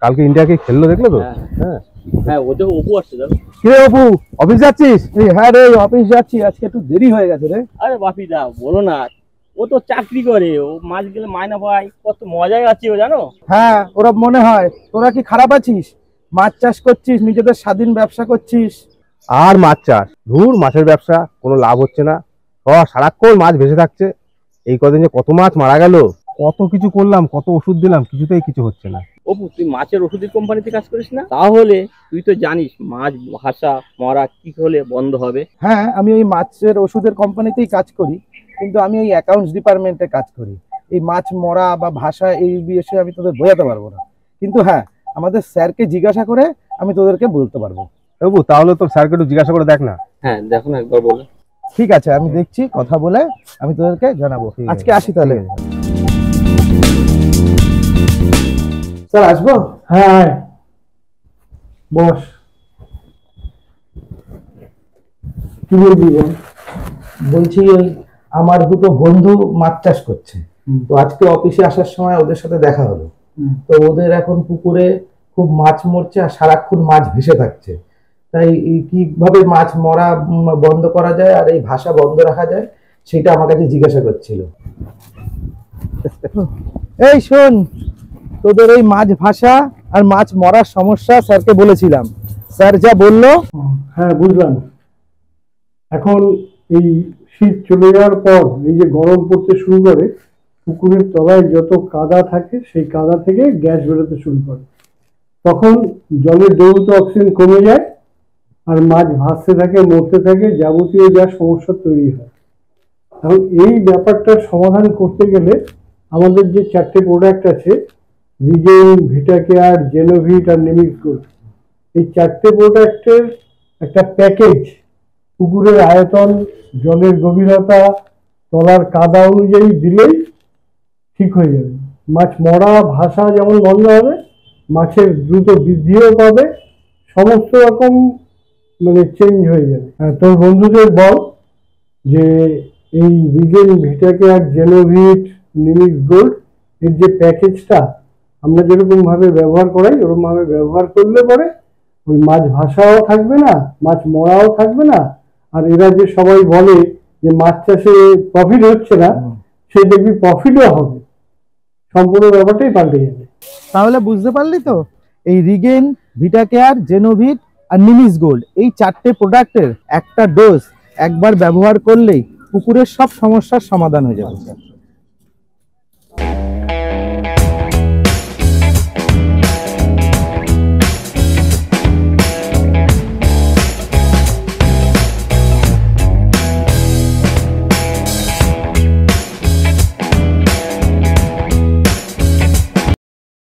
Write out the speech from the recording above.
কালকে ইন্ডিয়াকে খেললো দেখলে তো? হ্যাঁ হ্যাঁ, ও তো অপু আসছে দাদা। কি রে অপু, অফিস যাচ্ছিস? হ্যাঁ রে, অফিস যাচ্ছি, আজকে একটু দেরি হয়ে গেছে রে। আরে বাপি দা বলো না, ও তো চাকরি করে, ও মাছ গেলে মায়না পায়, কত মজাই আছে ও জানো। হ্যাঁ, ওরা মনে হয় তোরা কি খারাপ আছিস? মাছ চাষ করছিস, নিজেদের স্বাধীন ব্যবসা করছিস। আর মাছ চাষ, ধুর মাছের ব্যবসা কোনো লাভ হচ্ছে না, সারাক্ষণ মাছ ভেসে থাকছে। এই কদিন যে কত মাছ মারা গেল, কত কিছু করলাম, কত ওষুধ দিলাম, কিছুতেই কিছু হচ্ছে না। অপু তুই মাছের ওষুধের কোম্পানিতে কাজ করিস না? তাহলে তুই তো জানিস মাছ ভাসা মরা কি হলে বন্ধ হবে। হ্যাঁ, আমি ওই মাছের ওষুধের কোম্পানিতেই কাজ করি, কিন্তু আমি ওই অ্যাকাউন্টস ডিপার্টমেন্টে কাজ করি। এই মাছ মরা বা ভাষা এই বিষয়ে আমি তোদের বোঝাতে পারবো না, কিন্তু হ্যাঁ আমাদের স্যারকে জিজ্ঞাসা করে আমি তোদেরকে বলতে পারবো। অপু তাহলে তোর স্যারকে একটু জিজ্ঞাসা করে দেখ না। হ্যাঁ দেখো না একবার বলে। ঠিক আছে, আমি দেখছি, কথা বলে আমি তোদেরকে জানাবো। আজকে আসি তাহলে। স্যার আসবো? হ্যাঁ বস, কি বলবি বল। বলছি ওই আমার দুটো বন্ধু মাছ চাষ করছে, তো আজকে অফিসে আসার সময় ওদের সাথে দেখা হলো। তো ওদের এখন পুকুরে খুব মাছ মরছে আর সারাক্ষণ মাছ ভেসে থাকছে। তাই কিভাবে মাছ মরা বন্ধ করা যায় আর এই ভাষা বন্ধ রাখা যায় সেটা আমার কাছে জিজ্ঞাসা করছিল। এই শোন, তোদের এই মাছ ভাষা আর মাছ মরার সমস্যা স্যারকে বলেছিলাম, স্যার যা বললো। হ্যাঁ বুঝলাম। এখন এই শীত চলে যাওয়ার পর এই যে গরম পড়তে শুরু করে, পুকুরের তলায় যত কাদা থাকে সেই কাদা থেকে গ্যাস বেরোতে শুরু করে, তখন জলের দ্রবীভূত অক্সিজেন কমে যায় আর মাছ ভাসতে থাকে, মরতে থাকে, যাবতীয় যা সমস্যা তৈরি হয়। এখন এই ব্যাপারটার সমাধান করতে গেলে আমাদের যে 4টে প্রোডাক্ট আছে, রিগেইন, ভিটাকেয়ার, জেনোভিট আর নিমিক্স গোল্ড, এই 4টে প্রোডাক্টের একটা প্যাকেজ পুকুরের আয়তন, জলের গভীরতা, তলার কাদা অনুযায়ী দিলেই ঠিক হয়ে যাবে। মাছ মরা ভাষা যেমন বন্ধ হবে, মাছের দ্রুত বৃদ্ধিও পাবে, সমস্ত রকম চেঞ্জ হয়ে যাবে। তোর বন্ধুদের বল যে এই রিগেন, ভিটাকেয়ার, জেনোভিট, নিমিক্স গোল্ড এর যে প্যাকেজটা আমরা যেরকম ভাবে ব্যবহার করাই ওরকম ভাবে ব্যবহার করলে পরে ওই মাছ ভাষাও থাকবে না, মাছ মরাও থাকবে না, আর এরা যে সবাই বলে যে মাছ চাষে প্রফিট হচ্ছে না, সে দেখবি প্রফিটও হবে। সম্পূর্ণ ব্যাপারটাই পাল্টে যাবে। তাহলে বুঝতে পারলি তো, এই রিগেন, ভিটাকেয়ার, জেনোভিট আর নিমিক্স গোল্ড এই 4টে প্রোডাক্টের একটা ডোজ একবার ব্যবহার করলেই পুকুরের সব সমস্যার সমাধান হয়ে যাবে।